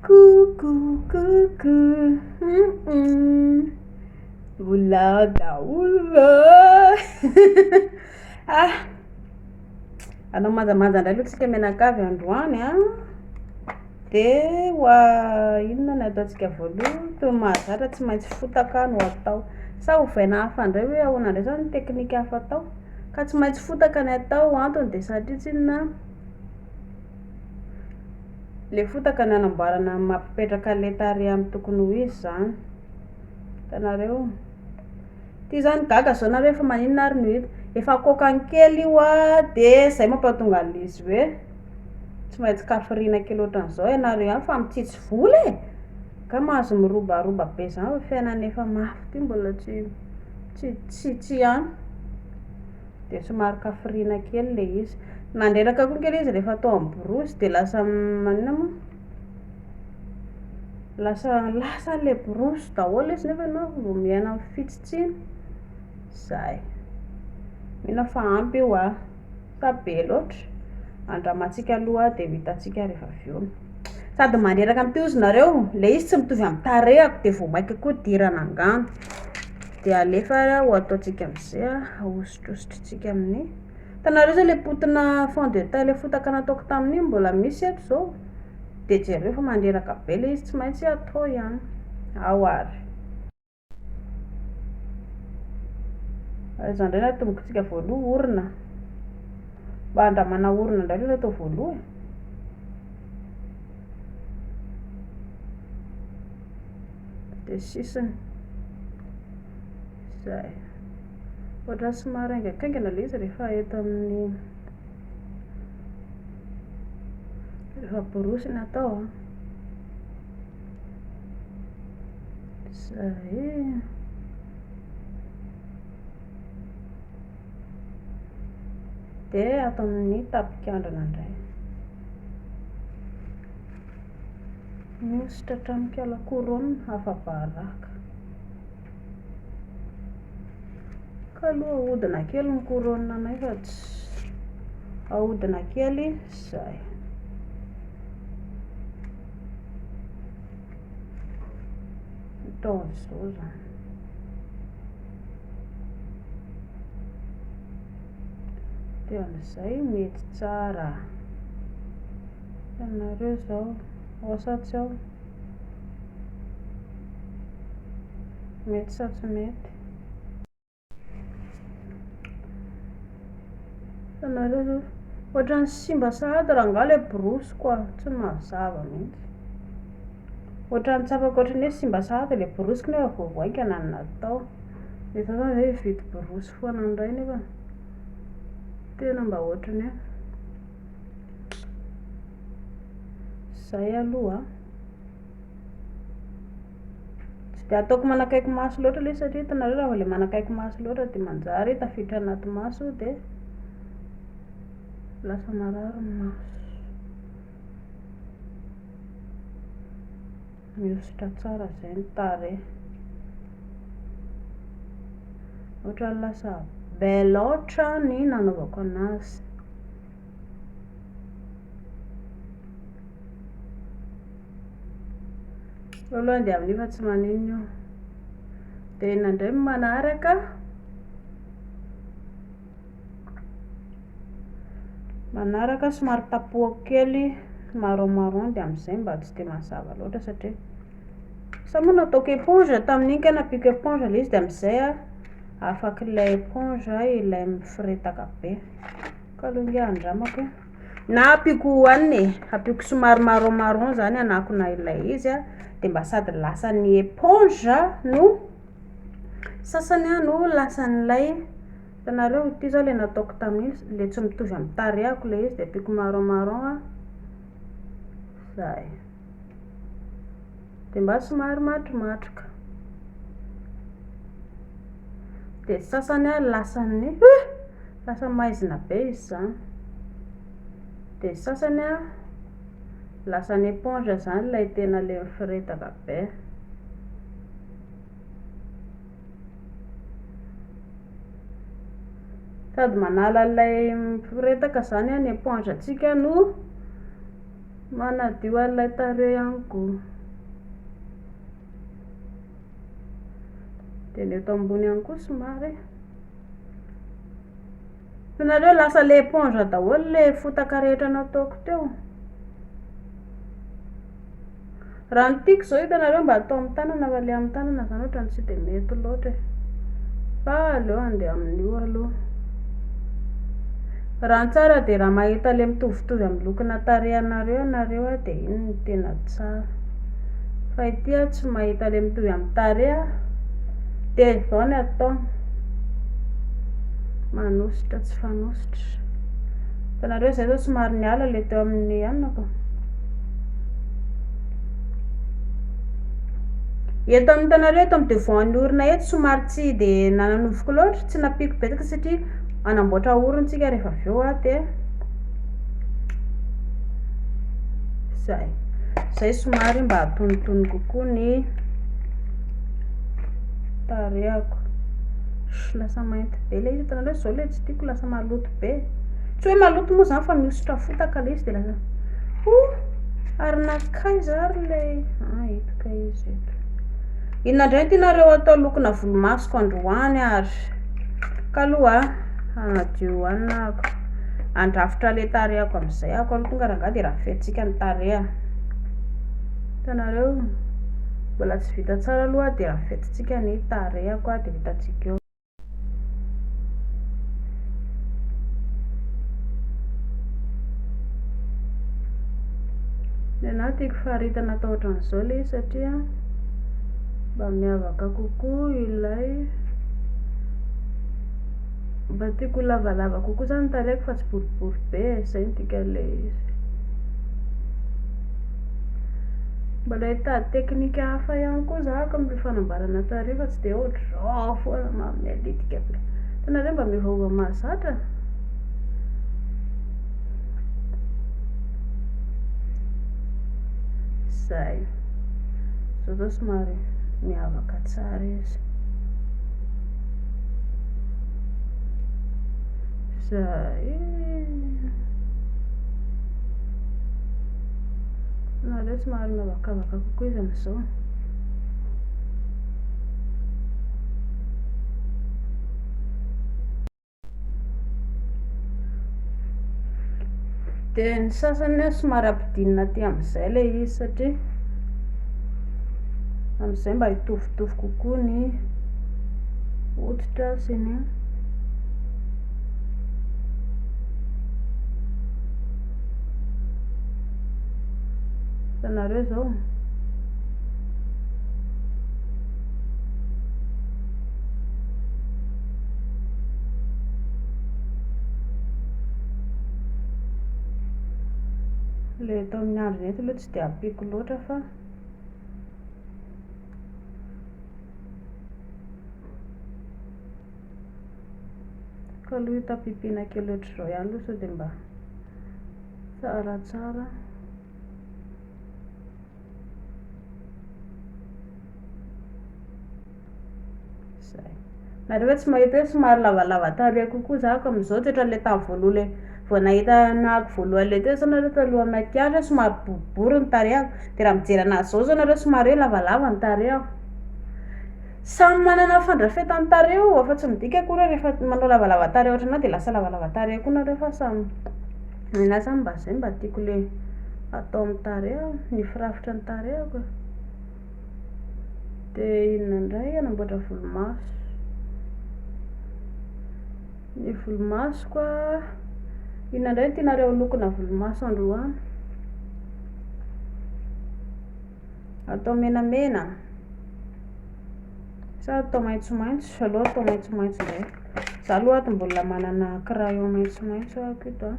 Coucou, coucou. Oula daoula. Ah, anao manjamanja indray aloha tsika menakavy androany a. De hoa inona no ataontsika voaloha? Toa mahazatra tsy maintsy fotaka no atao. Sa ovaina hafa indray hoe ahoana indray zany teknika hafa atao? Ka tsy maintsy fotaka ny atao antony de satria tsy inona le fotaka ny anamboarana mampipetraka le tarehy amin'ny tokony ho izy zany. Hitanareo? Ty zany gaga zao nareo efa maninona ary no hita? Efa kokany kely io a, de zay mampatonga an'izy hoe tsy maintsy kafiriana kely ohatran'izao ianareo ihany fa mitsitsy vola e! Ka mahazo mirobaroba be zany fiainana efa mafy ty mbola tsy hany. De somary kafiriana kely le izy. Mandreraka koa kely izy rehefa atao amin'ny borosy de lasa maninona moa? Lasa le borosy daholo izy nefa ianao vao miaina amin'ny fitsitsina. Zay. Mino fa ampy io a, sa be loatra. Andramantsika aloha de hitantsika rehefa avy eo. Sady mandreraka amin'ity ozy nareo, le izy tsy mitovy amin'ny tarehako de vao maika koa dirana angano. De alefa ho ataontsika am'izay a, ahositrosotritsika amin'ny. Hitanareo zay le potina fond de teint le fotaka nataoko tamin'iny mbola misy eto zao. De jereo fa mandreraka be le izy tsy maintsy atao ihany. Ao ary. Aiza indray no atombokitsika voaloha? Orona. Mba andramana orona indray aloha atao voaloha e. De sisiny. Zay. Ohatran'ny somary haingaikaingana le izy rehefa eto amin'ny rehefa borosy ny atao a. Zay. De atao amin'ny tapikandrona indray. Mihositra hatramin'nkala couronne hafa-baraka. Ka aloha ahodina kely ny couronne anay fa tsy ahodina kely, zay. Atao an'izao zany. De am'izay mety tsara. Itanareo zao, ao sa tsy ao? Mety sa tsy mety? Itanareo zao, ohatran'ny simba sahady raha ngaha le borosy koa, tsy mazava mihitsy. Ohatran'ny tsapako ohatran'ny hoe simba sahady le borosiko nefa vao vainkana ny natao. De zaho zany hoe hividy borosy foana indray nefa tena mba ohatrany hoe zay aloha. Tsy de ataoko manakaiky maso loatra le satria hitanareo raha vao le manakaiky maso loatra de manjary tafiditra anaty maso de lasa marary ny maso. Mihositra tsara zay ny tarehy. Ohatran'ny lasa beloatra ny nanaovako anazy. Aloha de amin'io fa tsy maninona io. De inandray manaraka somary tapohako kely marron de am'izay mba tsy de mazava loatra satria sa moa nataoko éponge tamin'iny ka napiako éponge le izy de am'izay a afaky ilay éponge ilay miforetaka be. Ka aloha nge andramako e. Na apiako aniny e, apiako somary marron zany anakona ilay izy a, de mba sady lasan'ny éponge no sasany a no lasan'ilay. Hitanareo ity zao le nataoko tamin'iny, le tsy mitovy amin'ny tarehako le izy de apiako marron a. Zay. De mba somary matromatroka. De sasany a lasan'ny lasa maizina be izy zany. De sasany a lasan'ny éponge zany ilay tena le miforetaka be. Sady manala ilay miforetaka zany a ny éponge antsika no manadio an'ilay tarehy ihany koa. De ny eto ambony ihany koa somary. Hitanareo lasa le éponge daholo le fotaka rehetra nataoko teo. Raha ny tiako zao hitanareo mba atao amin'ny tanana fa le amin'ny tanana zany ohatrany tsy de mety loatra e. Fa aleo andeha amin'io aloha. Raha ny tsara de raha mahita le mitovitovy amin'ny lokona tarehanareo ianareo de iny no tena tsara. Fa ity tsy mahita le mitovy amin'ny tareha de zao ny atao. Manositra tsy fanositra. Hitanareo zay zao somary niala le teo amin'ny anako. Eto amin'hitanareo eto amin'ny devoan'ny orona eto somary tsy de nananoviko loatra, tsy nampiko betaka satria anamboatra orontsika rehefa avy eo de zay somary mba atonitony kokoa ny tarehako. Lasa mainty be le izy hitanareo zao le tsy tiako lasa maloto be. Tsy hoe maloto moa zany fa mihosotra fotaka le izy de lasa ary nakaiza ary le hitako izy eto. Inona indray tianareo atao lokona volomasoko androany ary ka aloha anadio anako andrafitra le tarehako amin'izay ako aloha tonga rangaha de rafetintsika ny tareha. Hitanareo mbola tsy vita tsara aloha de rafetintsika ny tarehako de vitantsika eo. Nenaha tiako faritana atao ohatran'izao le izy satria mba miavaka kokoa ilay mba tiako lavalava kokoa zany tarehako fa tsy boribory be zay no tiako le izy. Mbola hitady teknika hafa ihany koa zahako amin'ny fanamboarana tarehy fa tsy de ohatr'izao foana mamelitika be. Hitanareo mba miovaova mahazatra. Zay zao somary miavaka tsara izy. Zay nareo somary miavakavaka kokoa izy amin'izao. De ny sasany somary ampidinina aty amin'izay le izy satria amin'izay mba hitovitovy kokoa ny hoditra sy ny hitanareo zao. Le tao amin'ny andro eto aloha tsy de ampiko loatra fa ka aloha hitapipina kely ohatr'izao ihany aloha sao de mba tsaratsara. Zay nareo tsy mahita hoe somary lavalava tarehy kokoa zahako amin'izao tsy ohatran'le tamin'ny voaloha le vao nahita nahako voalohany le teo zao nareo taloha makiazy somary boribory ny tarehako de raha mijery anazy zao nareo somary hoe lavalava ny tarehako. Samy manana fandrafetany tarehy io fa tsy midika akory hoe rehefa manao lavalava tarehy ohatranahy de lasa lavalava tarehy koa nareo fa samy nenaha zany mba zay mba tiako le atao amin'ny tarehy ny firafitra ny tarehako. De inona indray anamboatra volomaso. Ny volomasoko inona indray tianareo lokona volomaso androany. Atao menamena sa atao maitsomaitso. Aleo atao maitsomaitso indray. Za aloha ato mbola manana crayon maitsomaitso ako eto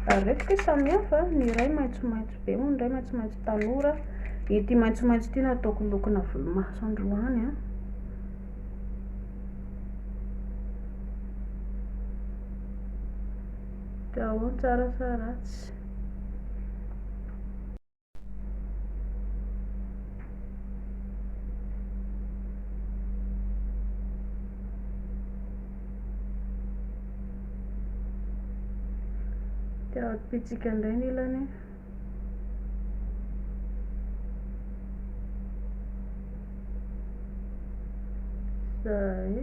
aretika samy hafa ny iray maitsomaitso be moa ny iray maitsomaitso tanora. Ity maitsomaitso ity no ataoko lokona volomaso androany de ahoana tsaratsaratsy. Dia pitsika indray ny ilany. Zay.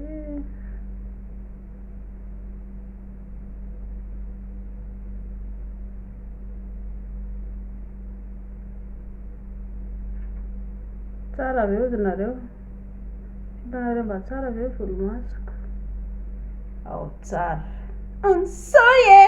Tsara ve ozy nareo? Hitanareo mba tsara ve volomasoko? Ao tsara. Ansay e!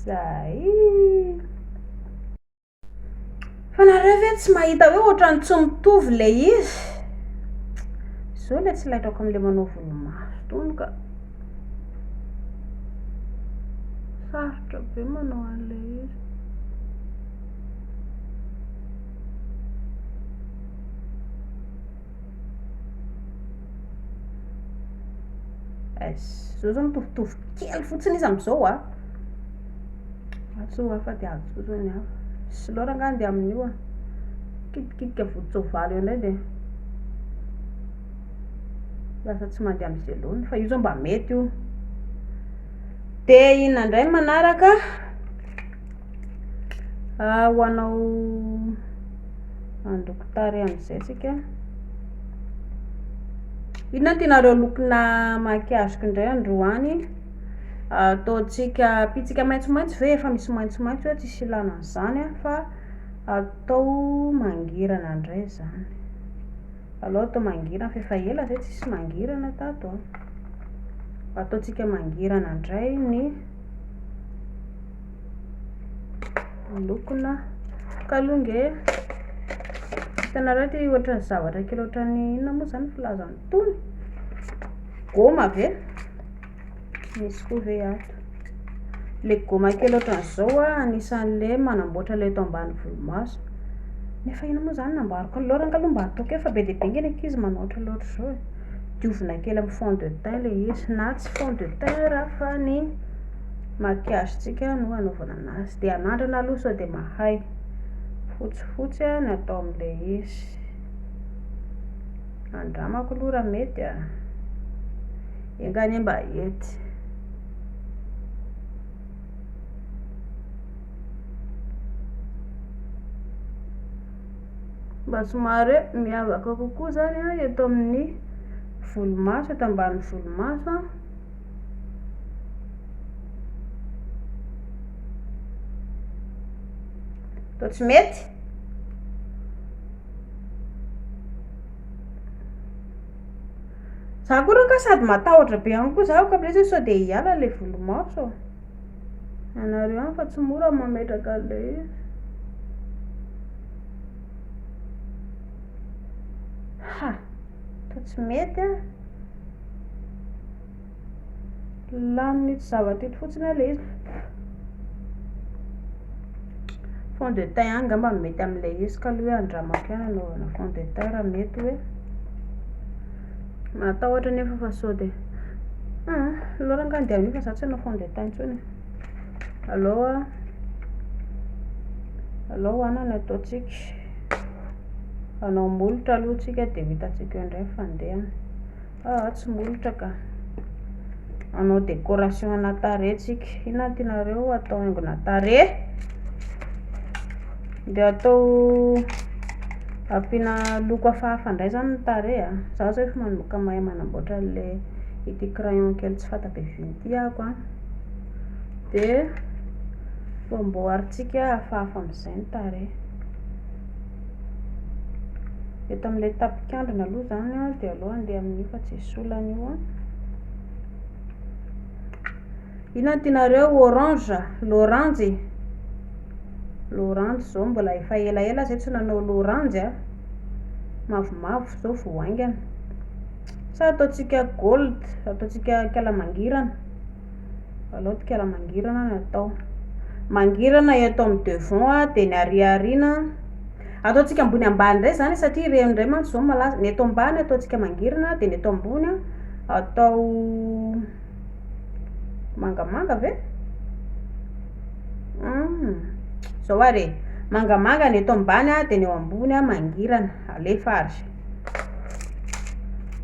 Zay. Fa nareo ve tsy mahita hoe ohatrany tsy mitovy le izy? Zao le tsy laitrako am'le manao volomaso tony ka sarotra be manao an'le izy. Zao zao mitovitovy kely fotsiny izy am'izao a. Atsoa afa-ty azo ny hafa. Sy loatra angany de amin'io a. Kitikidika volo-tsoavaly eo indray de lasa tsy mandeha am'izay loany fa io zao mba mety io. De inona indray manaraka? Ho anao andokotary am'izay tsika. Inona tianareo lokona makiazoko indray androany? Ataontsika pitsika maitsomaitso ve? Efa misy maitsomaitso hoe tsisy ilana an'izany a, fa atao mangirana indray zany. Aleo atao mangirana fa efa ela zay tsisy mangirana tato a. Ataontsika mangirana indray ny lokona kalonge. Hitanareo ty ohatran'ny zavatra kely ohatran'ny inona moa zany filazany tony? Gôma ve? Misy koa ve ato? Le gôma kely ohatran'izao a, anisan'le manamboatra le ato ambany volomaso. Nefa ina moa zany nambarako loatra aloha mba ataoko fa be de be nge ankizy manoatra loatra zao e. Diovina kely amin'ny fond de teint le izy, na tsy fond de teint raha fa ny makiazontsika no anaovana anazy. De anandrana aloha sao de mahay. Fotsifotsy a ny atao am'le izy. Andramako aloha raha mety a. Engany mba ety. Mba somary miavaka kokoa zany a eto amin'ny volomaso, eto ambany volomaso a. Tô tsy mety? Za koa ka sady matahotra be ihany koa zaho ka amin'izay sao de hiala le volomaso. Anareo ihany fa tsy mora mametraka le izy. Ha! Tô tsy mety a. Laniny tsy zavatra eto fotsiny le izy. Fond de teint ihany ngamba mety am'le izy ka aloha hoe andramako ihany anaovana fond de teint raha mety hoe matahotra nefa fa sao de loatra angany de amin'io fa za tsy hanao fond de teint intsony. Aleo hoanana ataontsika. Anao molotra aloha tsika de hitantsika eo indray fandehana. Tsy molotra ka. Anao décoration ana tarehy tsika. Inona tianareo atao haingona tarehy? De atao ampiana loko hafahafa indray zany ny tarehy a. Zaho zao efa manomboka mahay manamboatra le ity crayon kely tsy fatabeaziny ity ahako a. De famboarintsika hafahafa am'izay ny tarehy. Eto am'le tapikandrona aloha zany a, de aleo andeha amin'io fa tsy solana io a. Inona tianareo? Orange, l'orange. L'orange zao mbola efa elaela zay tsy nanao l'orange a. Mavomavo zao vao haingana. Sa ataontsika gold, ataontsika kala mangirana. Aleo kala mangirana no atao. Mangirana eto amin'ny devant a, de ny ariariana ataontsika ambony ambany indray zany satria ireo indray mantsy zao malaza. Ny eto ambany ataontsika mangirana de ny eto ambony a atao mangamanga ve? zao are mangamanga ny eto ambany dia ny eo ambony mangirana, alefa azy.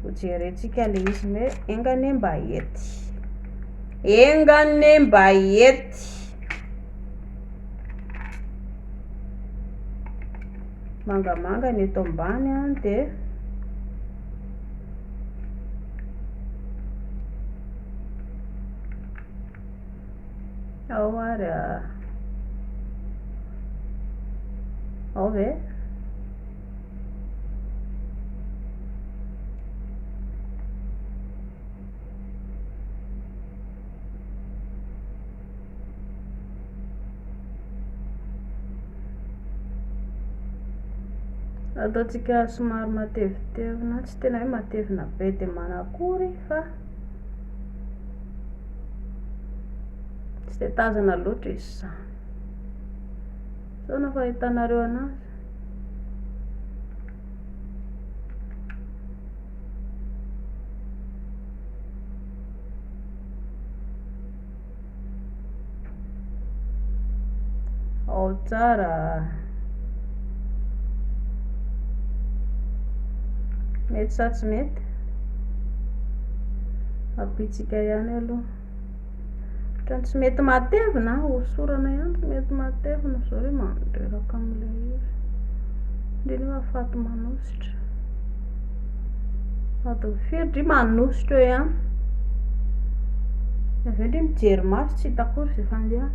Ho jerentsika le izy hoe engane mba ety, engane mba ety. Mangamanga ny eto ambany dia ao ary ao ve ataontsika somary matevitevina, tsy tena hoe matevina be dia manakory fa tsy dia tazana loatra izy sa. Sao na fahitanareo anazy. Ao tsara. Mety sa tsy mety? Apitsika ihany aloha. Ohatrany tsy mety matevina, hosorana ihany tsy mety matevina. Zareo mandreraka amin'ilay izy. Indrindra fa faty manositra. Faty firy manositra eo ihany. Avy eo indray mijery maso tsy hita akory izay fandeha.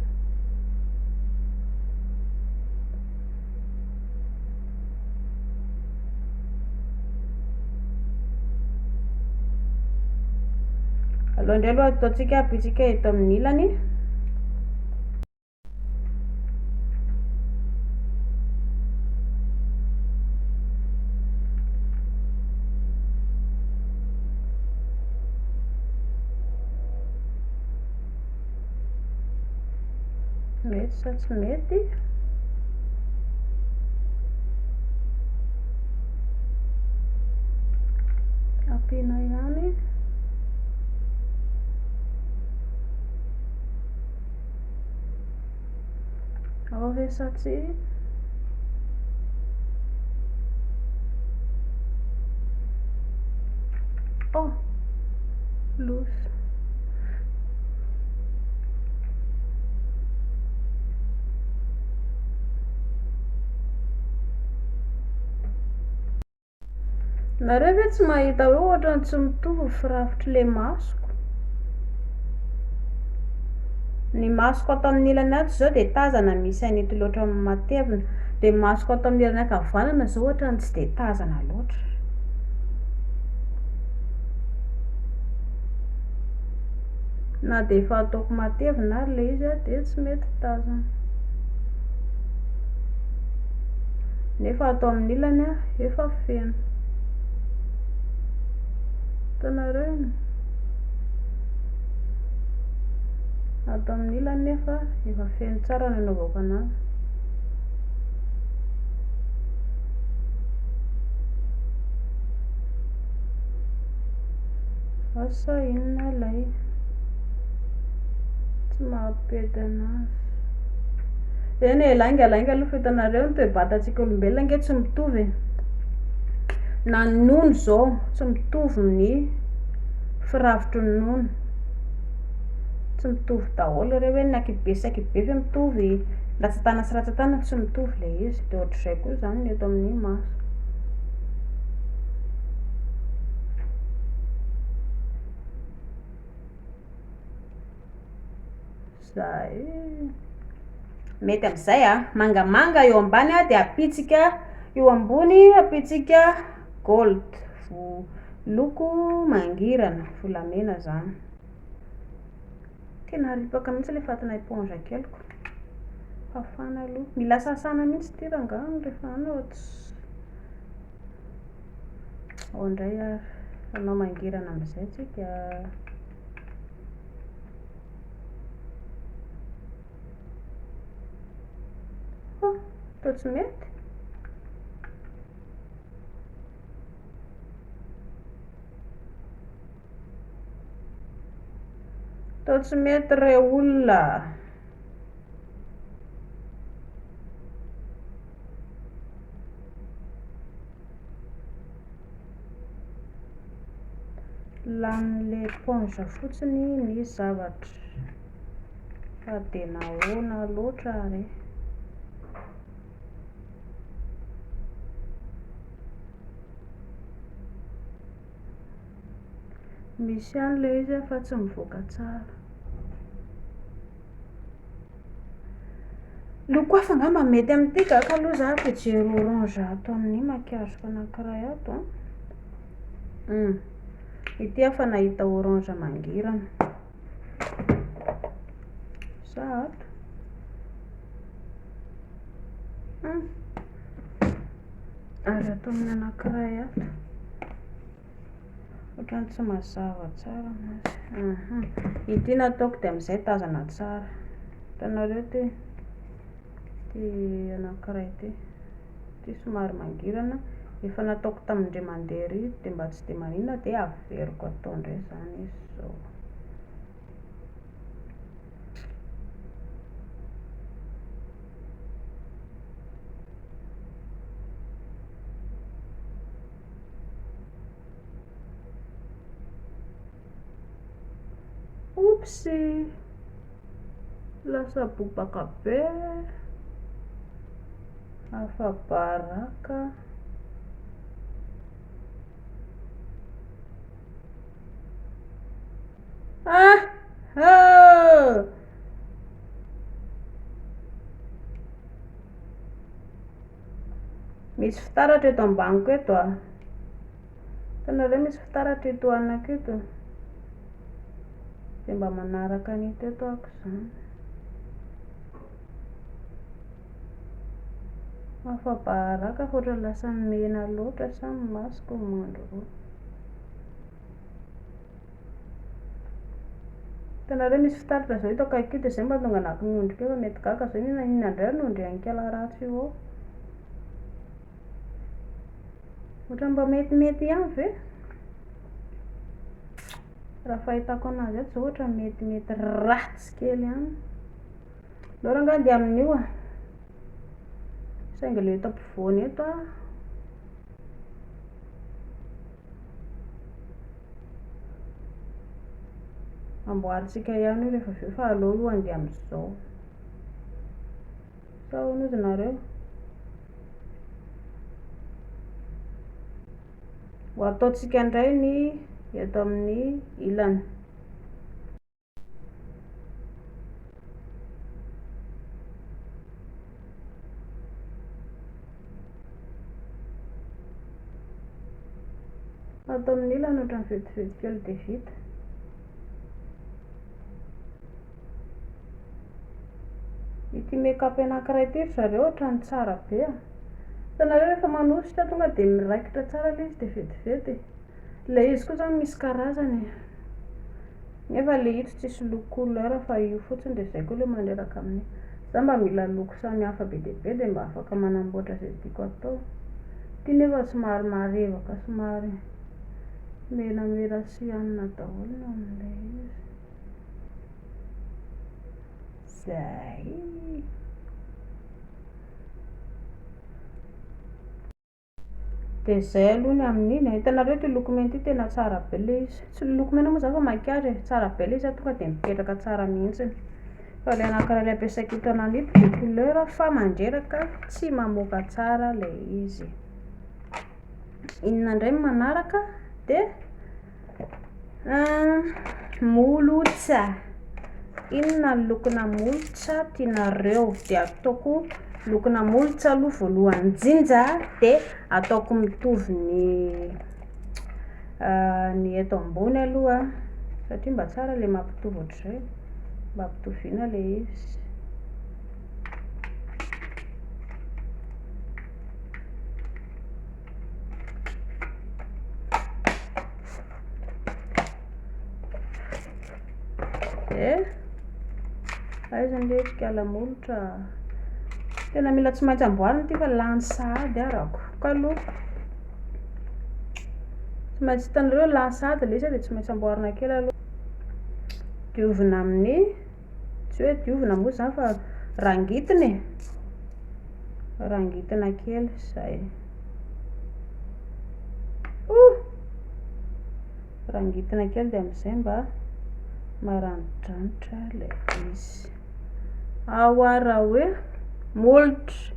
Aloha indray aloha ataontsika apitsika eto amin'ny ilany. Mety sa tsy mety? Ampiana ihany. Ao ve sa tsy? Oh, loose. Nareo ve tsy mahita hoe ohatrany tsy mitovy firafitry le masoko? Ny masoko ato amin'ny ilany ato zao dia tazana misy an'ity loatra matevina, dia masoko ato amin'ny ilany ankavanana zao ohatrany tsy dia tazana loatra. Na dia efa ataoko matevina ary le izy dia tsy mety tazana. Nefa ato amin'ny ilany efa feno. Hitanareo? Ato amin'ny ilany nefa efa feno tsara ny anaovako anazy. Asa inona lay? Tsy mampety anazy. Eny e, lainga aloha fa hitanareo ny toe-batantsika olombelona ange tsy mitovy. Na ny nono zao tsy mitovy ny firafitry ny nono. Tsy mitovy daholo ireo hoe ny ankibe sy ankibe fa mitovy, ratsan-tana sy ratsan-tana tsy mitovy le izy. Dia ohatr'izay koa zany ny eto amin'ny maso. Zay mety amin'izay mangamanga eo ambany dia apitsika, eo ambony apitsika gold, loko mangirana, volamena zany. Tena ripaka mihitsy le fatina éponge keliko. Fafana aloha, mila sasana mihitsy ty rangano rehefa tsy. Ao indray ary anao mangirana amin'izay tsika. Toa tsy mety? Toa tsy mety re olona. Lanin'le éponge fotsiny ny zavatra fa de nahoana loatra ary. Misy ihany le izy fa tsy mivoaka tsara. Loko hafa angamba mety amin'ity gaga aloha za ampijery orange ato amin'ny makiazoko anankiray ato a. Ity afa nahita orange mangirana. Za ato. Ary ato amin'ny anankiray ato. Ohatrany tsy mazava tsara mazy. Ity nataoko de amin'izay tazana tsara. Hitanareo ty anankiray ty somary mangirana. Efa nataoko tamindray mandeha ery de mba tsy de maninona de averiko atao ndray zany izy zao. Oupsie, lasa bobaka be, afa-baraka. Misy fitaratra eto ambaniko eto a. Hitanareo misy fitaratra eto anako eto. De mba manaraka an'ito eto ako zany. Afa-baraka fa ohatrany lasa mena loatra sa ny masoko mandro roa. Hitanareo misy fitaratra zao eto akaiky de zay mba tonga anako miondrika fa mety gaga zao inona indray nondry ankela ratsy io ao. Ohatrany mba metimety ihany ve? Raha fahitako anazy eto zao ohatra metimety ratsy kely ihany. Lora anga de amin'io a. Saingy le eto ampovoany eto a. Amboaritsika ihany io rehefa aveo fa aleo aloha andeha amin'izao. Sa hono izy nareo? Ho ataotsika indray ny eto amin'ny ilany. Atao amin'ny ilany ohatrany vetivety kely de vita. Ity make-up anankiray ity zareo ohatrany tsara be a. Hitanareo rehefa manositra tonga de miraikitra tsara le izy de vetivety. Le izy koa zany misy karazany. Nefa le ito tsisy loko couleur fa io fotsiny de zay koa le mandreraka aminy. Za mba mila loko samy hafa be de be de mba afaka manamboatra zay tiako atao. Ty nefa somary marevaka somary menamena sy anona daholo amin'le izy. Zay. De zay aloha ny amin'iny. Hitanareo ty loko mena ty tena tsara be le izy. Tsy loko mena moa za fa makiazy tsara be le izy tonga de mipetraka tsara mihitsy. Fa le anankiray le ampiasaiko eto ananito de couleur fa mandreraka tsy mamoaka tsara le izy. Inona indray manaraka de molotsa. Inona ny lokona molotsa tianareo de ataoko lokona molotsa aloha voalohany indrindra de ataoko mitovy ny eto ambony aloha satria mba tsara le mampitovy ohatr'izay, mba ampitoviana le izy. Aiza ndreky alamolotra. Tena mila tsy maintsy amboarina ty fa lany sahady arako ka aloha. Tsy maintsy hitanareo lany sahady le izy de tsy maintsy amboarina kely aloha. Diovina amin'ny, tsy hoe diovina moa zany fa rangitina rangitina kely zay. rangitina kely dia amin'izay mba maranidranitra ilay izy. Raha hoe molitra.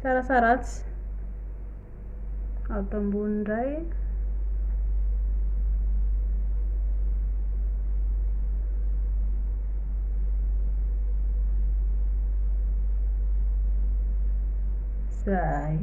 Sarasaratsy ato ambony indray. Zay.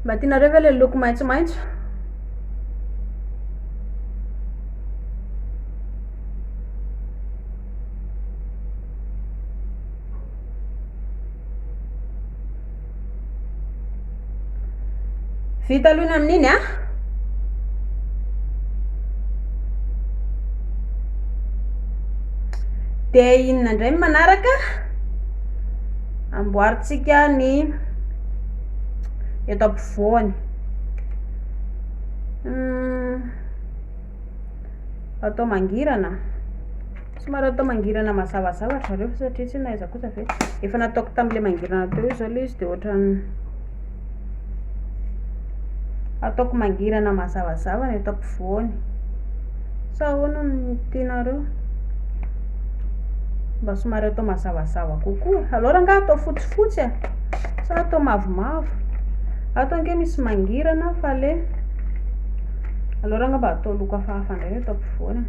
Mba tianareo ve le loko maitsomaitso? Vita aloha amin'iny a? Dia inona indray manaraka? Amboarintsika ny eto ampovoany. Atao mangirana. Somary atao mangirana mazavazavatra reo satria tsy naiza kosa ve efa nataoko tamin'ilay mangirana teo izao ilay izy dia ohatrany ataoko mangirana mazavazava ny eto ampovoany. Sa ahoana no tianareo? Mba somary atao mazavazava kokoa. Alors nga atao fotsifotsy a? Sa atao mavomavo? Atao ange misy mangirana fa le alors nga mba atao loko hafahafa indray eto ampovoany.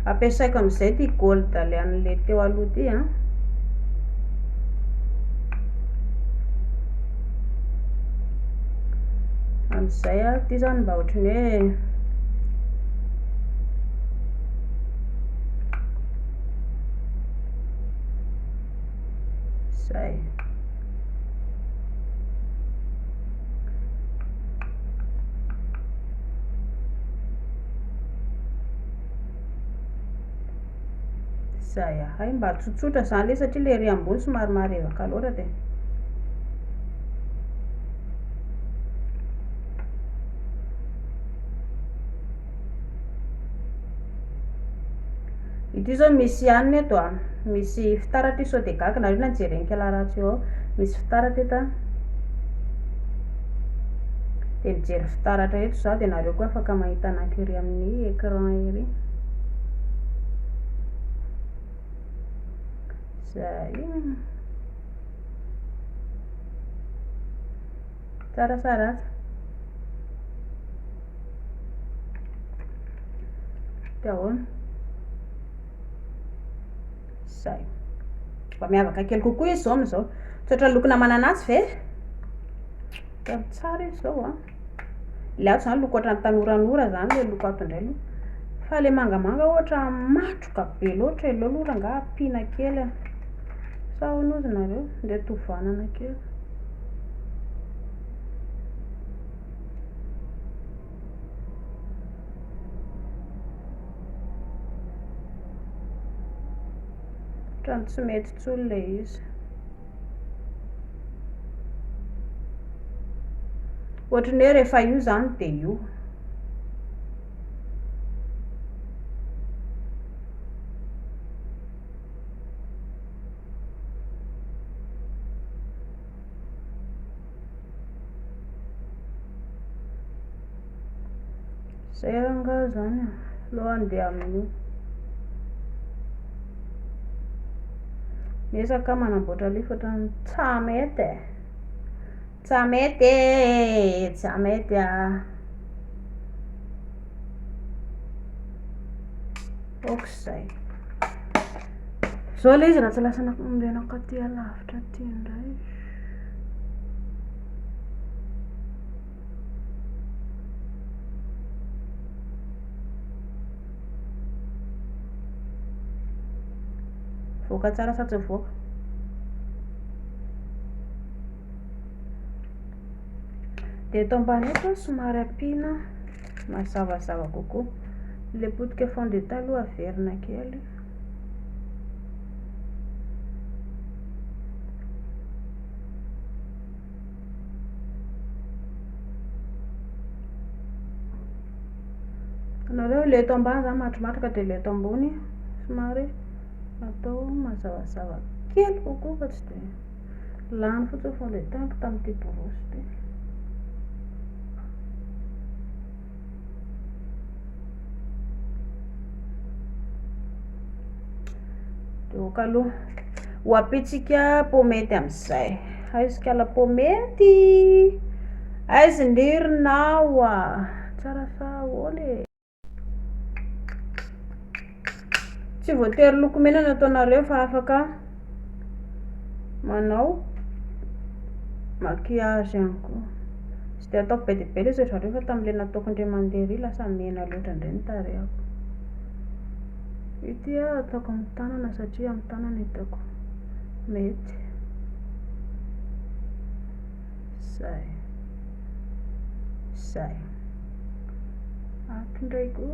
Ampiasaiko amin'izay ty gold le an'le teo aloha ty a. Amin'izay a ty zany mba ohatrany hoe zay. Zay a, hay mba tsotsotra zany le satria le ery ambony somary marevaka loatra dia ity zao misy aniny eto a, misy fitaratra sao de gaga nareo nanjereny kalaratsy eo ao, misy fitaratra eto a. Dia mijery fitaratra eto za dia nareo koa afaka mahita anankiry amin'ny écran ery. Zay. Sarasaratsy. Dia ahoana? Zay. Mba miavaka kely kokoa izy zao amin'izao. Tsotra lokona mananasy ve? Dia tsara izy zao a. Le ato zany loko ohatrany tanoranora zany le loko ato indray aloha. Fa le mangamanga ohatra matroka be loatra elo aloha raha nga ampiana kely a. Sa ahoana ozy nareo? Ndeha tovanana kely. Ohatrany tsy mety tsolo le izy. Ohatrany hoe rehefa io zany dia io. Zay raha zany a, aloha andeha amin'io. Miezaka manamboatra livre ohatrany tsa mety e. Tsa mety e, tsa mety a. Okizay. Zao le izy raha tsy lasa mandeha nakaty alavitra ty indray. voaka tsara sa tsy voaka. De eto ambany eto somary ampina mazavazava kokoa. Le potika fond de teint aloha averina kely. Nareo le eto ambany zany matromatroka de le eto ambony somary atao mazavazava kely kokoa fa tsy de lany fotsiny fond de teint tamin'ity borosy ty. De oka aloha ho apitsika pomety am'izay. Aizika la pomety aizy ndirinao tsara sa ahoana tsy voatery lokomena no ataonareo fa afaka manao maquillage ihany koa. Tsy de ataoko be de be le zareo fa tam'le nataoko indray mandeha ry lasa mena loatra indray ny tarehako. Ity ataoko amin'ny tanana satria amin'ny tanana hitako mety. Zay ato ndraiky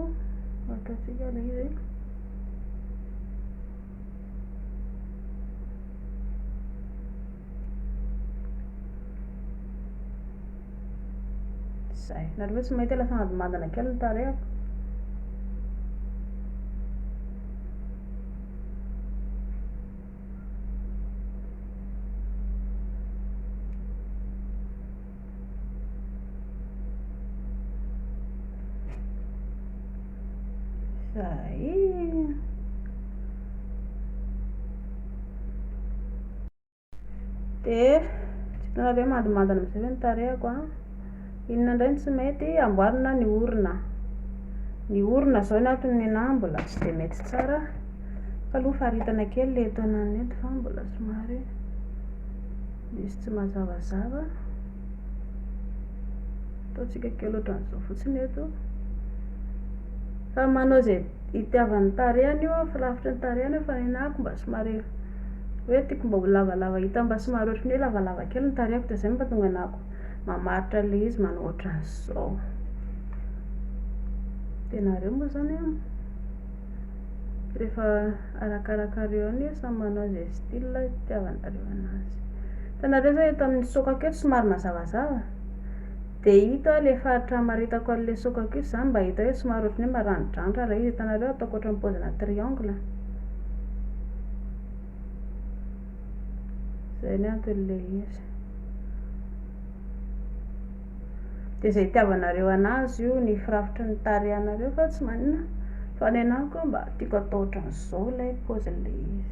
ataotsika le izy zay. Nareo tsy mahita lasa madimandana kely ny tarehako. Zay de tsy hitanareo madimandana am'izay ny tarehako inona indray tsy mety amboarina ny orona. Ny orona zao ny antony anahy mbola tsy de mety tsara fa aloha faritana kely le eto anany eto fa mbola somary izy tsy mazavazava. Ataotsika kely ohatran'izao fotsiny eto fa manao zay itiavan'ny tarehany io fa lavitry ny tarehany io fa ny anahako mba somary hoe tiako mba ho lavalava hita mba somary ohatran'ny hoe lavalava kely ny tarehako de zay mampatonga anahako mamaritra le izy manao ohatran'izao. De nareo moa zany rehefa arakarakareo any samy manao zay style itiavanareo anazy. Hitanareo zao eto amin'ny sokako eto somary mazavazava de hita le faritra maritako an'le sokako io zany mba hita hoe somary ohatran'ny hoe maranidranitra raha izy. Hitanareo ataoko ohatran'ny paozina triangle. Zay ny anton'le izy. De zay itiavanareo anazy io ny firafitry ny tarehanareo fa tsy maninona fa ny anahako mba tiako atao ohatran'izao ilay paozin'le izy.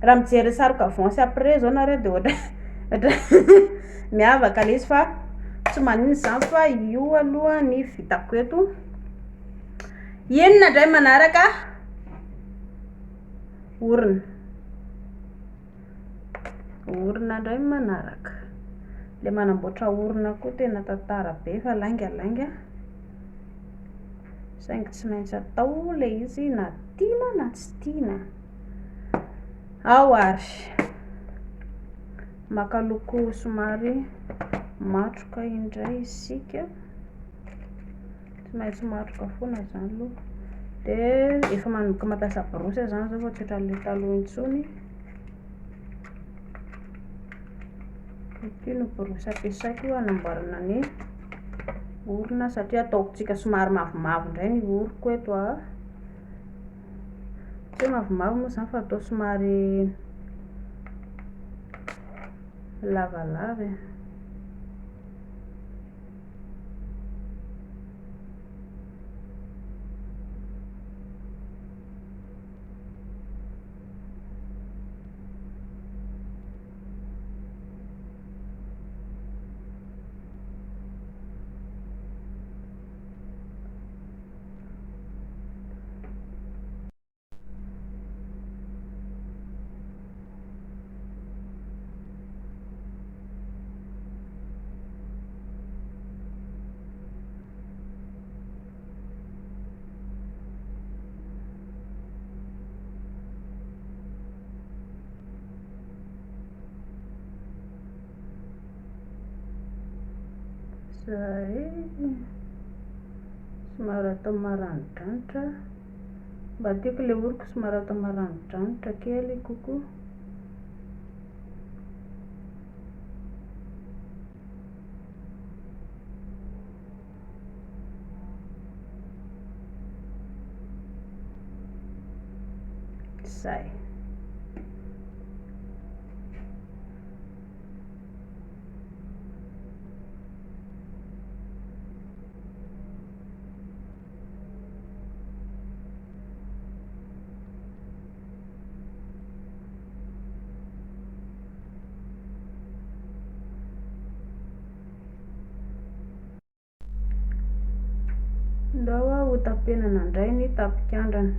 Raha mijery saroka avant sy après zao nareo de ohatra miavaka le izy fa tsy maninona zany fa io aloha ny vitako eto. Inona indray manaraka? Orona indray manaraka. Le manamboatra orona koa tena tantara be fa laingalainga saingy tsy maintsy atao le izy na tiana na tsy tiana. Ao ary maka loko somary matroka indray isika, tsy maintsy matroka foana zany aloha. De efa manomboka mampiasa borosy zany zao fa tsy ohatran'le taloha intsony. Ity no borosy ampiasaiko hanamboarana ny orona satria ataotsika somary mavomavo indray ny oroko eto tsy hoe mavomavo moa zany fa atao somary lavalava. Zay. Somary atao maranidranitra. Mba tiako le oriko somary atao maranidranitra kely kokoa. Zay. Ndao aho ho tapenana indray ny tapikandrana.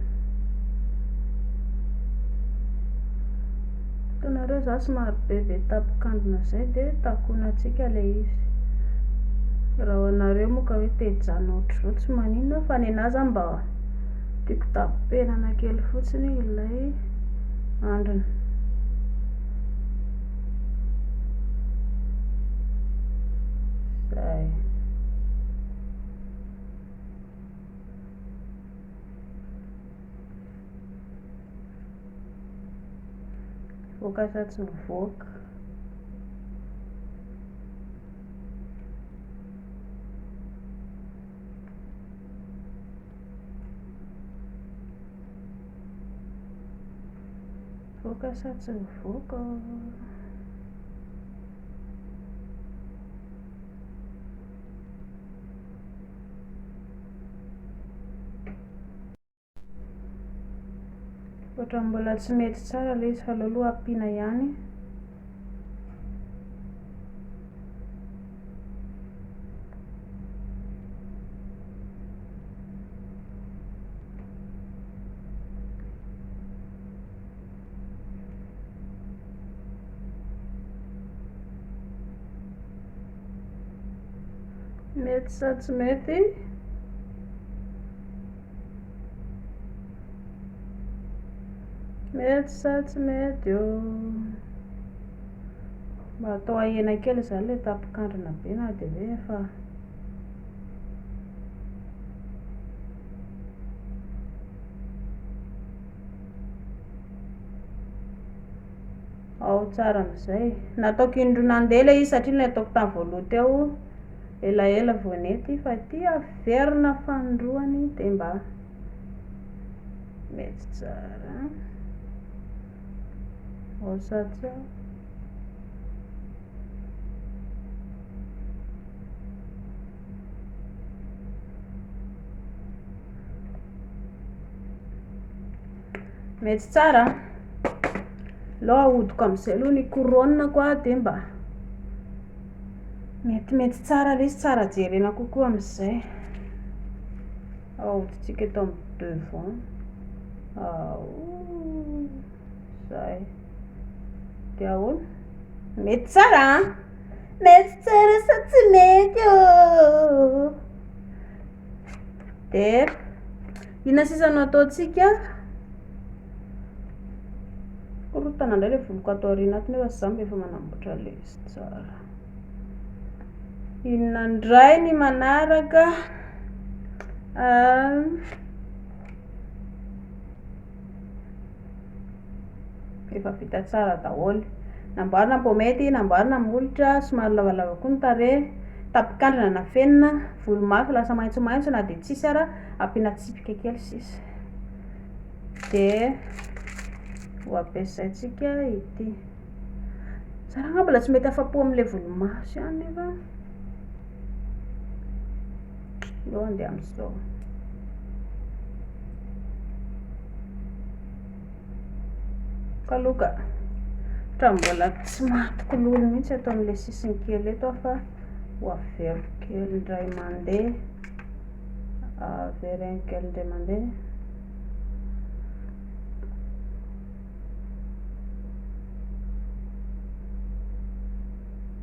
Hitanareo za somary bebe tapikandrona zay dia takonantsika le izy. Raha anareo moa ka hoe te-hijanona ohatr'izao tsy maninona fa ny anahy zany mba tiako tapenana kely fotsiny ilay andrina. Zay. Voaka sa tsy mivoaka. Voaka sa tsy mivoaka. Ohatra mbola tsy mety tsara le izy fa aloha ampiana ihany. Mety sa tsy mety? Mety sa tsy mety io? Mba atao ahena kely zany le tapikandrina be na dia hoe efa ao tsara amin'izay. Nataoko indroa nandeha le izy satria le ataoko tamin'ny voaloha teo elaela vao nety fa ity averina fandroany dia mba mety tsara. Ao sa tsy ao? Mety tsara. Alao ahodiko amin'izay aloha ny couronne koa dia mba metimety tsara le izy, tsara jerena kokoa amin'izay. Ahoditsika eto amin'ny devant. Zay. Dia ahoana? Mety tsara? Mety tsara sa tsy mety io? Dia inona sisa no ataontsika? Korotana indray le voloko atao aoriana ato nefa sy za mba efa manamboatra le izy tsara. Inona indray ny manaraka? Efa vita tsara daholo. Namboarina paomety, namboarina molotra, somary lavalava koa ny tarehy, tapikandrina na fenina, volomaso lasa maitsomaitso na dia tsisy ara, ampiana tsipika kely sisa. Dia ho ampiasaintsika ity. Za raha mbola tsy mety afa-po amin'ilay volomaso ihany nefa. Alao andeha amin'izao. Kaloka raha mbola tsy mahatokololo mihitsy atao amin'ilay sisiny kely eto fa ho averiko kely indray mandeha. Averegny kely indray mandeha.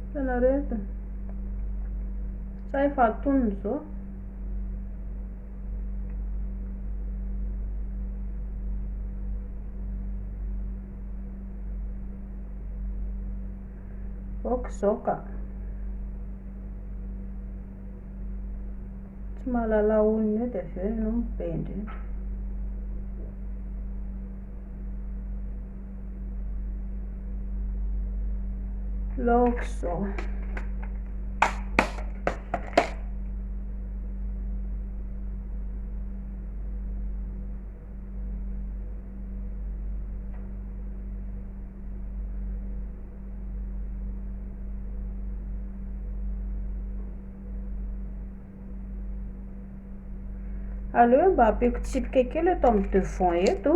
Hitanareo eto. Sa efa atonony izao. Aoka izao ka. Mahalala olona eo dia avy eo ianao mipendry. Laoko izao. Aleo mba ampiko tsipika kely eto amin'ny devant eto.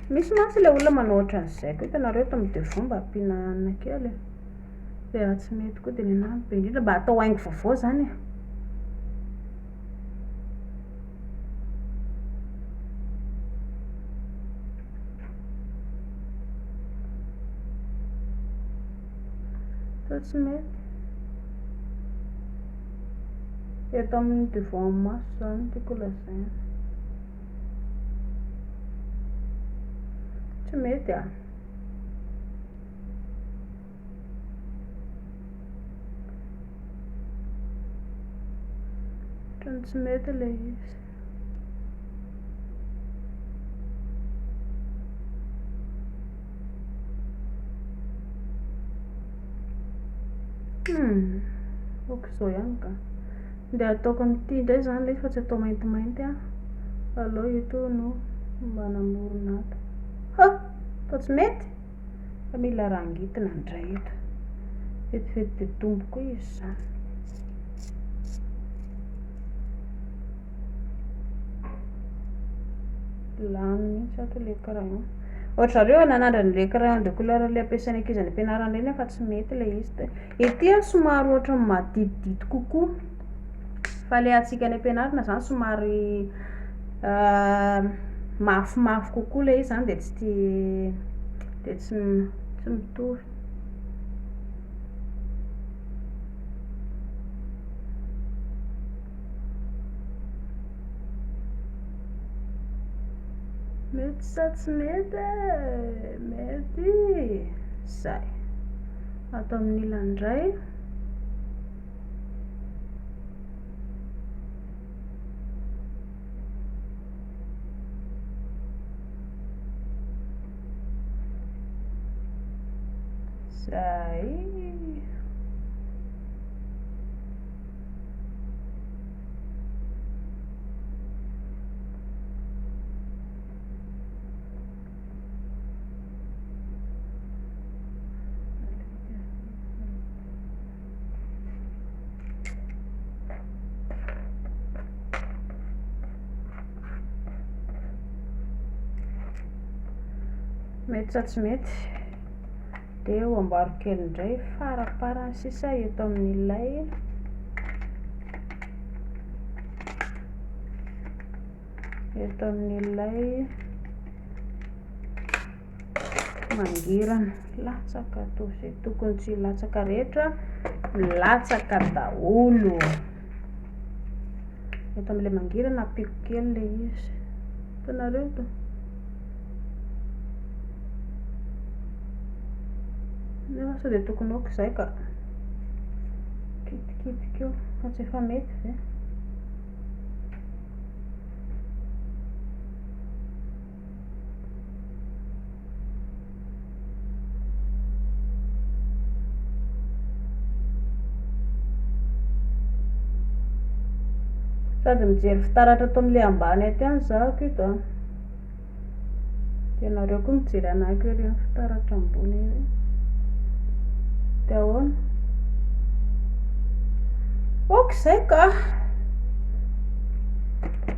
Misy mantsy ilay olona manao ohatran'izay koa hitanareo eto amin'ny devant mba ampiana anina kely. Dia raha tsy mety koa dia nenahy be indrindra mba atao haingo vaovao zany. Fa tsy mety. Eto amin'ny devant maso zany tiako lazaina. Tsy mety ah. Ohatran'ny tsy mety ilay izy. Ohatran'izao ihany ka. Ndeha ataoko amin'ity indray zany ilay fa tsy atao maintimainty ah. Aleo eto no mba hanamorona ato. Fa tsy mety. Fa mila rangitina indray eto. Vetivety dia tomboko izy zany. Lany mihitsy ato ilay crayon. Ohatrareo nanandra an'ilay crayon de couleur ilay ampiasain'ny ankizy any am-pianarana ireny fa tsy mety ilay izy. Ity somary ohatra maditidity kokoa. Fa ilay antsika any am-pianarana zany somary mafimafy kokoa ilay izy zany dia tsy mitovy. Mety sa tsy mety? Mety. Zay. Atao amin'ny ilany indray. Zay. Mety sa tsy mety? Dia ho amboaro kely indray faraparany sisa eto amin'ilay. Eto amin'ilay mangirana. Latsaka toa izay tokony tsy latsaka rehetra. Latsaka daholo. Eto amin'ilay mangirana ampiko kely ilay izy. Hitanareo to. Nefa sao dia tokony aoka izay ka. Kitikitika eo fa tsy efa mety ve? Sady mijery fitaratra ato amin'ilay ambany aty any zahako ito ah. Dia ianareo koa mijery anahako ireny fitaratra ambony ireny. Dia ahoana? Oka izay ka.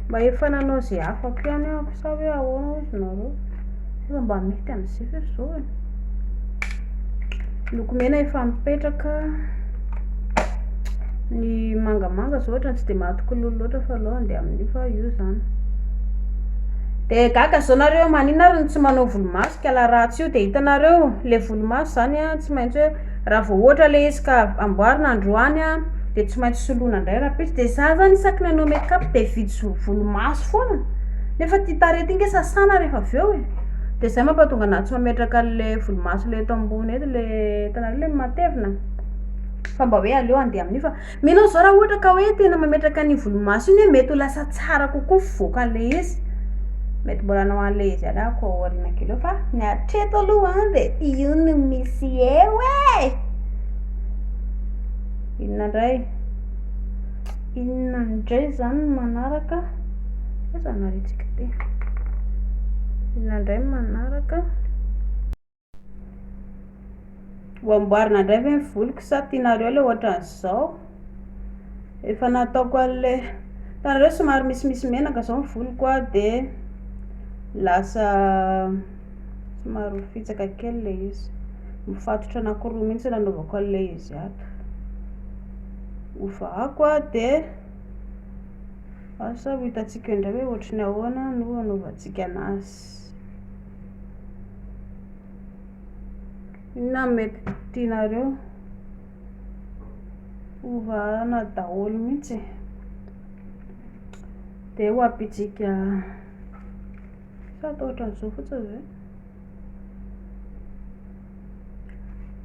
Mba efa nanao izay afaka ihany ahako sa hoe ahoana hozy nareo? Efa mba mety amin'izay fa izao e. Lokomena efa mipetraka. Ny mangamanga zao ohatrany tsy dia mahatokololo loatra fa alohany dia amin'io fa io zany. Dia gaga zao nareo maninona ary tsy manao volomaso ka ratsy io dia hitanareo ilay volomaso zany a tsy maintsy hoe raha vao ohatra ilay izy ka amboarina androany a dia tsy maintsy soloina indray rapitry. Dia za zany isaky nanao make-up dia vidy volomaso foana. Nefa tia tarety iny ke sasana rehefa avy eo e. Dia izay mampatonga anahy tsy mametraka an'ilay volomaso ilay eto ambony eto ilay hitanareo ilay matevina. fa mba hoe aleo andeha amin'io fa minao zao raha ohatra ka hoe tena mametraka ny volomaso iny hoe mety ho lasa tsara kokoa fivoaka an'le izy mety mbola anao an'le izy alako aoriana kely fa ny hatreto aloha dia io no misy eo inona indray zany manaraka zanaritsika te inona indray manaraka hoamboarina indray ve ny voliko sa tianareo le ohatran'izao efa nataoko an'le tanareo somary misimisy menaka zao ny voliko dia lasa somary fitsaka kely le izy mifatotra anankiroa mihitsy nanaovako an'le izy ato ovako dia asa hitatsika indray hoe ohatrany ahoana no anaovantsika anazy inona mety tianareo ovana daholo mihitsy dia ho ampitsika sa atao ohatran'izao fotsiny ve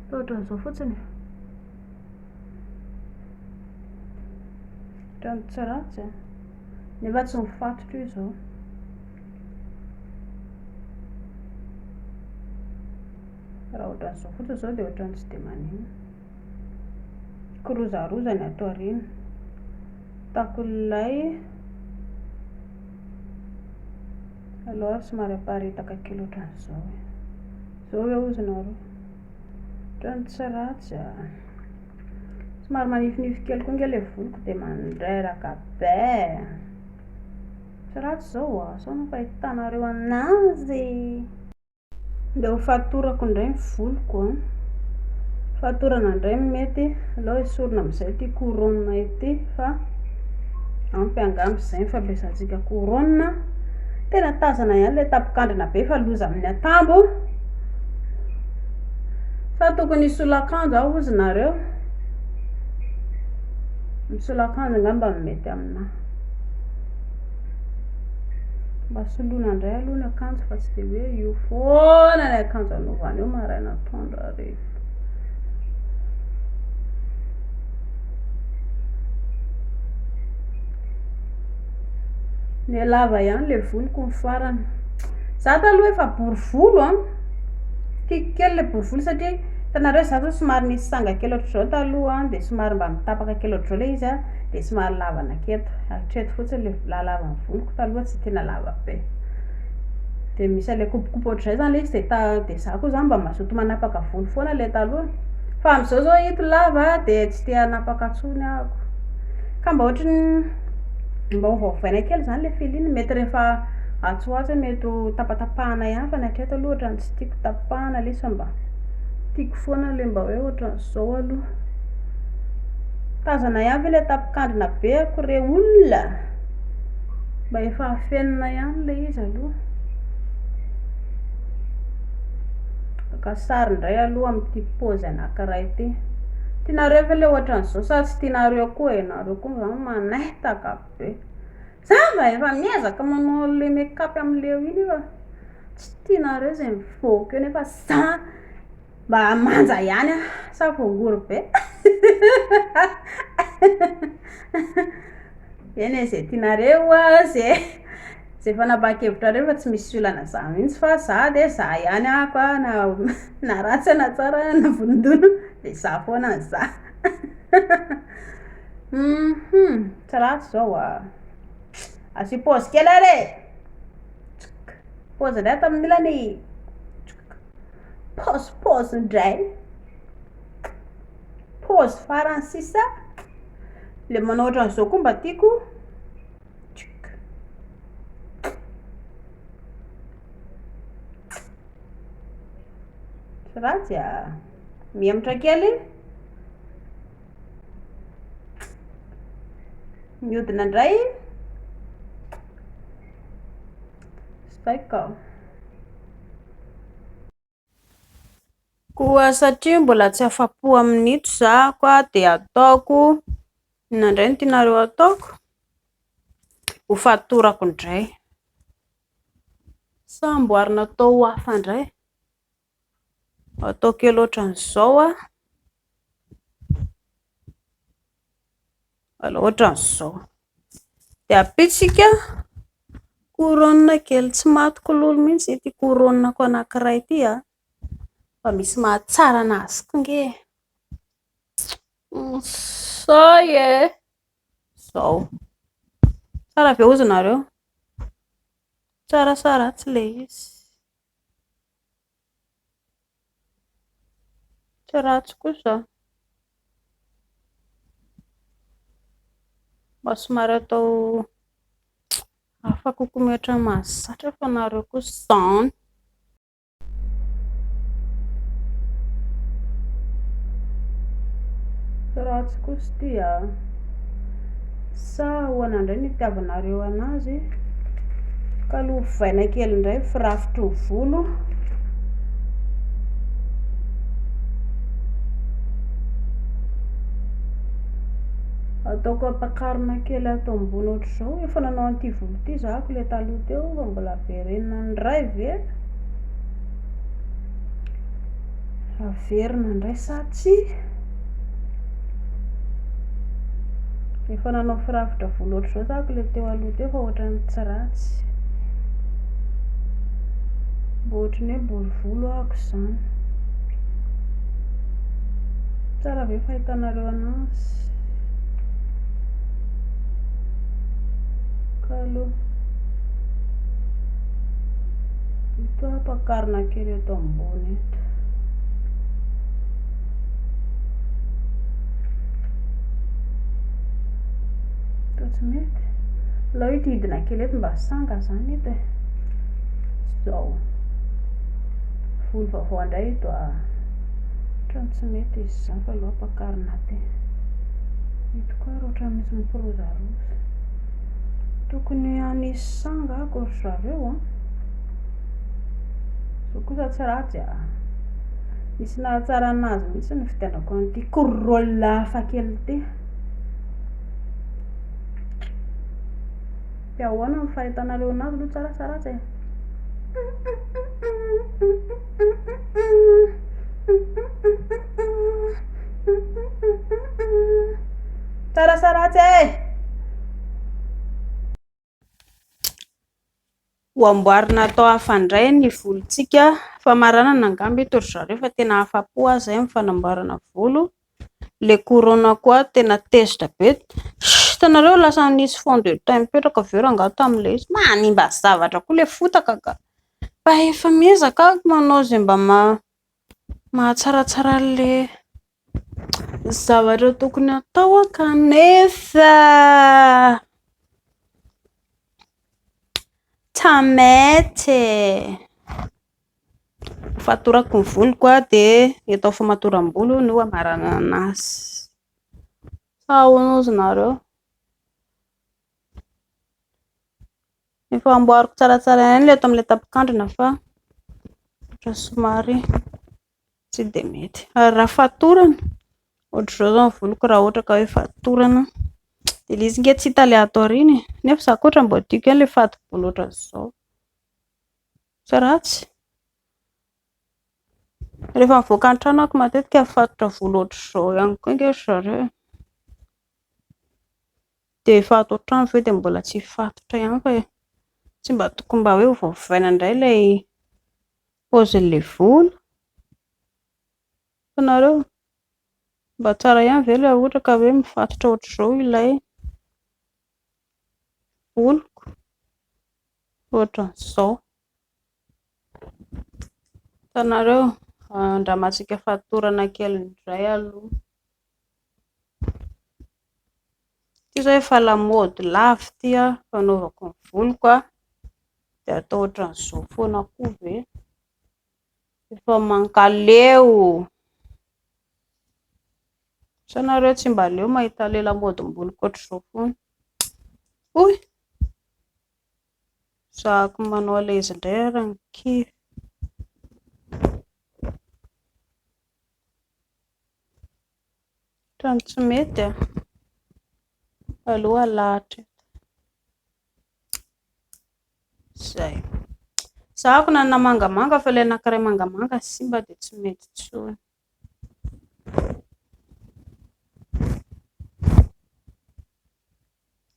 atao ohatran'izao fotsiny ohatrany tsaratsy nefa tsy mifatotra io zao raha ohatran'izao fotsiny zao dia ohatrany tsy dia manino kirozarozany ato arina takolay aloha somary aparitaka kely ohatran'izao zao hoe ozinareo ohatrany tsaratsy somary manifinify kely koa nge le voliko dia mandreraka be tsaratsy zao sao nampahitanareo anazy dia ho fatorako indray ny voliko fatorana indray mety aloha esorina amin'izay ity couronne ity fa ampy angamby izay fampiasantsika couronne tena tazana ihany le tapikandrina be fa loza amin'ny atambo fa tokony isolakanjo aho ozy nareo misolakanjo angamba mety amina mba soloina indray aloha ny akanjo fa tsy dia hoe io foana ny akanjo anaovana eo maraina atoandro hariva ny lava ihany le voliko ny farany za taloha efa bory volo tiako kely le bory volo satria hitanareo za zao somary nisy sanga kely ohatr'izao taloha dia somary mba mitapaka kely ohatr'izao le izy dia somary lavana keto hatreto fotsiny le lalavany voloko taloha tsy tena lava be dia misy le kopikopo ohatr'izay zany le izy dia za koa zany mba mazoto manapaka volo foana le taloha fa amin'izao zao hito lava dia tsy tia hanapaka ntsony ahako ka mba ohatrany mba hovaovaina kely zany le filiny mety rehefa atsoatsa mety tapatapahana ihany fa ny hatreto aloha ohatrany tsy tiako tapahana le sa mba tiako foana le mba hoe ohatran'izao aloha tazana ihany ve le tapikandrina be akore olona mba efa afenina ihany le izy aloha ka sary indray aloha amin'ity pôzy anankiray ity tianareo ve le ohatran'izao sa tsy tianareo koa ianareo koa zany manetaka be za mba efa miezaka manao le make-up amin'leo iny fa tsy tianareo izay mivoaka eo nefa za mba manja ihany sa voangory be eny izay tianareo zay fanapa-kevitra fa tsy misy olana za mihitsy fa za dia za ihany ako na ratsy na tsara na volondono dia za foana ny za tsaratsy zao asy pôzy kely are pôzy indray ato amin'ny ilany pôzy indray pôzy farany sisa le manao ohatran'izao koa mba tiako ratsy miemitra kely mihodina indray saika koa satria mbola tsy afa-po amin'ito za koa dia ataoko inandray no tianareo ataoko ho fatorako indray samboarina atao ho hafa indray atao kely ohatran'izao Aloha ohatran'izao. Dia apitsika couronne kely tsy matoko lolo mihitsy ity couronne-ko anankiray ity fa misy mahatsara anazy nge. Say zao. Tsara ve hozy nareo? Tsara tsy le izy. Tsy ratsy kosa. Mba somary atao afaka kokoa mihatra mahazatra fa nareo kosa izany. Tsy ratsy kosa ity sa hoana indray ny itiavanareo anazy ka lovaina kely indray firafitry ny volo. Ataoko ampakarina kely ato ambony ohatr'izao. Efa nanao an'ity volo ity zahako le taloha teo fa mbola averina indray ve? Averina indray sa tsy? Efa nanao firafitra volo ohatr'izao zahako le teo aloha teo fa ohatrany tsy ratsy. Mba ohatran'ny hoe bory volo ahako izany. Tsara ve fahitanareo anazy? Aloha ito ampakarina kely eto ambony eto. Tsy mety. Alao ito hidina kely eto mba sanga zany ito zao. Volo vaovao indray ito ohatrany tsy mety izy zany fa alao ampakarina ty. Ito koa ohatrany misy mikirozaroza. Tokony hanisy sanga ako ry zareo Zao kosa tsy ratsy misy nahatsara anazy mihitsy ny fitiavako an'ity couronne hafa kely ity. Dia ahoana ny fahitanareo anazy aloha tsara sa ratsy Tsara sa ratsy Ho amboarina atao hafandray ny volontsika fa maranana angamba ito ry zareo fa tena afa-po aza ny fanamboarana volo. Le couronne koa tena tezitra be. Hitanareo lasa nisy fond de teint mipetraka avy eo rangaha tamin'ilay izy. Manimba zavatra koa le fotaka ka. Fa efa miezaka manao izay mba mahatsaratsara le zavatra tokony atao kanefa mety. Fatorako ny voloko dia atao famatoram-bolo no amaranana anazy. Sa ahoana ozy nareo? Efa amboariko tsaratsara ihany ilay ato amin'ilay tapikandrina fa somary tsy dia mety. Ary raha fatorana ohatr'izao zao ny voloko raha ohatra ka hoe fatorana dia ilay izy nge tsy hita ilay ato aoriana nefa za koa mbo tiako ihany ilay fato-bolo ohatran'izao. Tsy ratsy. Rehefa mivoaka an-trano ako matetika mifatotra volo ohatr'izao ihany koa nge ry zareo. Dia efa ato an-trano ve dia mbola tsy fatotra ihany fa tsy mba tokony mba hoe ovaovaina indray ilay paozin'ilay volo. Itanareo mba tsara ihany ve ilay ohatra ka hoe mifatotra ohatr'izao ilay voloko ohatran'izao. Itanareo andramantsika fatorana kely indray aloha. Ity zao efa lamaody lava ity fanaovako ny voloko dia atao ohatran'izao foana koa ve. Efa mankaleo. Sanareo tsy mba leo mahita ilay lamaodimboloko ohatr'izao foana. Oy! Zahako manao ilay izy indray ary ny kivy. Ohatrany tsy mety Aleo alahatra eto. Zay. Zahako nanana mangamanga fa ilay anankiray mangamanga simba dia tsy mety intsony.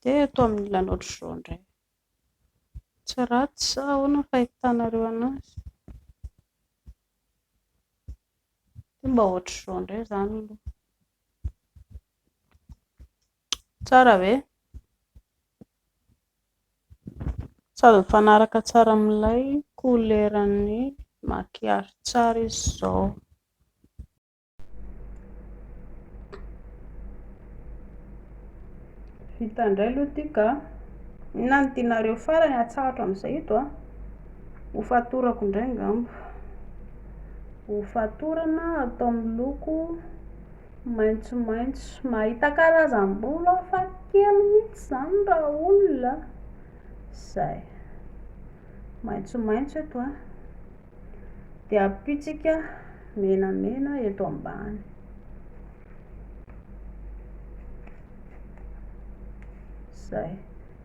dia atao amin'ny ilany ohatran'izao indray. Tsy ratsy sa ahoana fahitanareo anazy? Dia mba ohatran'izao indray izany aloha. Tsara ve? Sady mifanaraka tsara amin'ilay koleran'ny makiazy tsara izy izao. Vita indray aloha ity ka inona no tianareo farany atsarotra amin'izay ito a? Ho fatorako indray angamba. Ho fatorana atao miloko maitsomaitso. Mahita karazam-bolo aho fa kely mihitsy izany raha olona. Izay. Maitsomaitso eto a. Dia apitsika menamena eto ambany. Izay.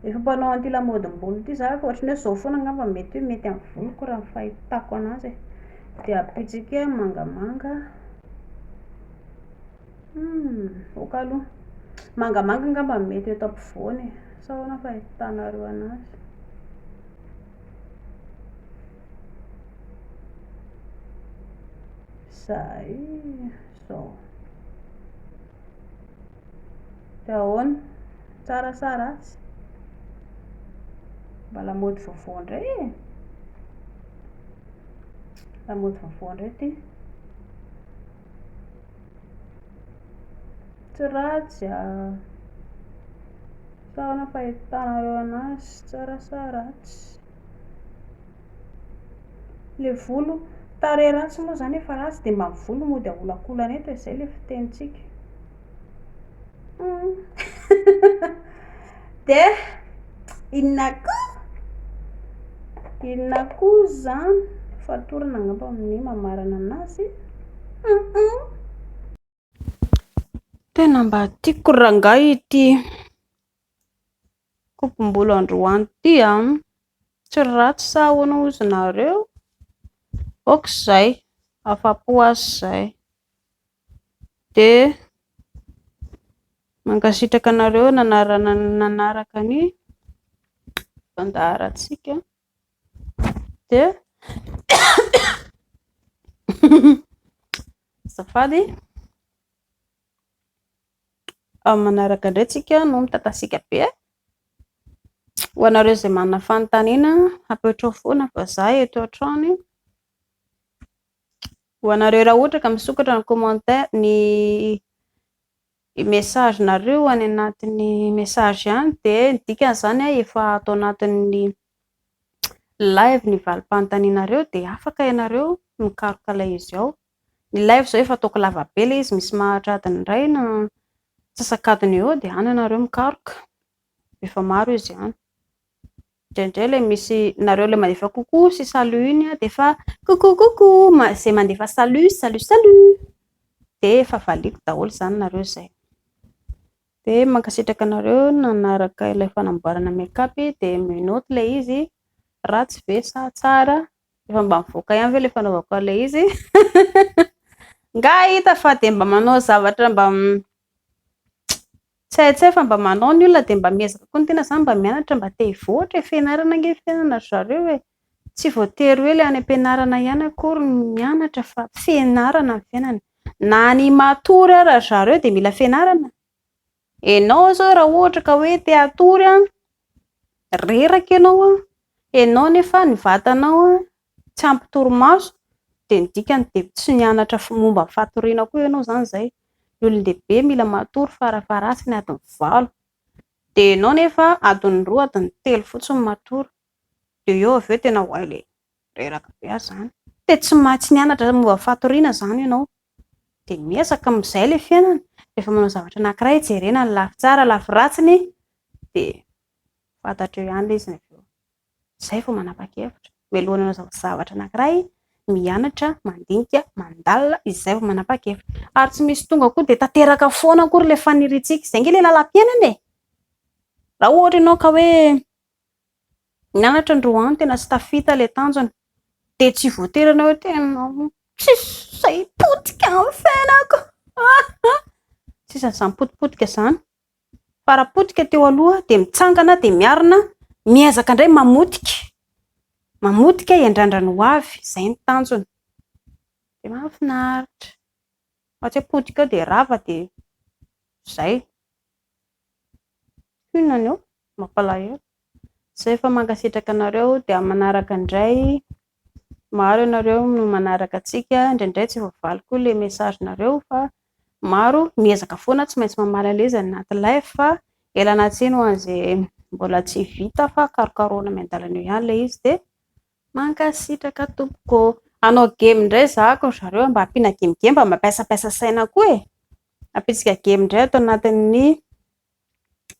Efa mpanao an'ity lamaodim-bolo ity za ka ohatran'ny hoe izao foana angamba mety amin'ny voloko raha ny fahitako anazy. Dia apitsika mangamanga. Oka aloha. Mangamanga angamba mety eto ampovoany. Sa ahoana fahitanareo anazy? Izay. Izao. Dia ahoana? Tsara sa ratsy? Mba lamaody vaovao indray e. Lamaody vaovao indray ity. Tsy ratsy sa ahoana fahitanareo anazy? Tsara sa ratsy? Le volo tarehy ratsy moa izany efa ratsy dia mba volo mody aholakolana eto izay ilay fitenitsika. Dia inona koa izany? Fatorana angamba amin'ny mamarana anazy. Tena mba tiako rangahy ity kopim-bolo androany ity tsy ratsy sa ahoana hozy nareo? Aok'izay, afa-po azy izay. Dia mankasitraka anareo nanaraka ny fandaharantsika. Dia azafady manaraka indray tsika no mitatasiaka be. Ho anareo izay manana fanontaniana apetrao foana fa za eto an-trano. Ho anareo raha ohatra ka misokatra ny commentaire ny message nareo any anatin'ny message ihany dia ny dikan'izany efa atao anatin'ny live ny valim-panontanianareo dia afaka ianareo mikaroka ilay izy ao. Ny live izao efa ataoko lava be ilay izy, misy mahatradiny iray na sasakadiny eo dia any ianareo mikaroka. Efa maro izy ihany. Indraindray ilay misy nareo ilay mandefa coucou sy salut iny dia efa coucou izay mandefa salut dia efa valiko daholo izany nareo izay. Dia mankasitraka anareo nanaraka ilay fanamboarana make-up dia minoto ilay izy ratsy ve sa tsara? Efa mba mivoaka ihany ve ilay fanaovako ilay izy? Nga hita fa dia mba manao zavatra mba tsy fa mba manao ny olona dia mba miezaka koa ny tena izany mba mianatra mba te hivoatra fianarana ange fianarana zareo e. Tsy voatery hoe ilay any am-pianarana ihany akory mianatra fa fianarana ny fiainana. Na ny matory ara zareo dia mila fianarana. Ianao zao raha ohatra ka hoe te hatory reraka ianao ianao nefa ny vatanao tsy ampy torimaso dia ny dikany dia tsy nianatra momba fatoriana koa ianao izany izay. Ny olon-dehibe mila matory farafaharatiny adiny 8 dia ianao nefa adiny 2 adiny 3 fotsiny matory dia eo avy eo tena ho ilay reraka be azy izany. Dia tsy nianatra momba fatoriana izany ianao dia miezaka amin'izay ilay fiainana. Rehefa manao zavatra anankiray jerena ny lafy tsara lafy ratsiny dia fantatra eo ihany ilay izy avy eo. Izay vao manapa-kevitra. Mialohan'ny manao zavatra anankiray mianatra, mandinika, mandalina, izay vao manapa-kevitra. Ary tsy misy tonga koa dia tanteraka foana akory ilay faniriantsika. Izay nge ilay lalam-piainana e. Raha ohatra ianao ka hoe nianatra androany tena tsy tafita ilay tanjona dia tsy voatery ianao tena tsisy potika amin'ny fiainako. Tsisy an'izany potipotika izany farapotika teo aloha dia mitsangana dia miarina miezaka indray mamotika iandrandra ho avy. Izay ny tanjony. Dia mahafinaritra. Fa tsy apotika dia rava dia izay. Hinona eo mampalahelo. Izay efa mankasitraka anareo dia manaraka indray. Maro ianareo no manaraka antsika. Indraindray tsy voavaliko ilay mesazinareo fa maro miezaka foana tsy maintsy mamaly aleza ny anaty live fa elana tsiny ho an'izay mbola tsy vita fa karokaroana miandalana eo ihany ilay izy dia mankasitraka tompoko. Hanao game indray zahako zareo mba hampiana game mba mampiasa saina koa e. Hampitsika game indray ato anatin'ny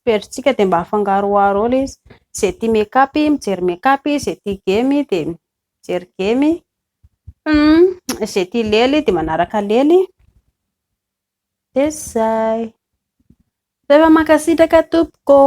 perintsika dia mba hafangaroaro ilay izy. Izay tia make-up mijery make-up, izay tia game dia mijery game, izay tia lely dia manaraka lely. Dia izay. Rehefa mankasitraka tompoko.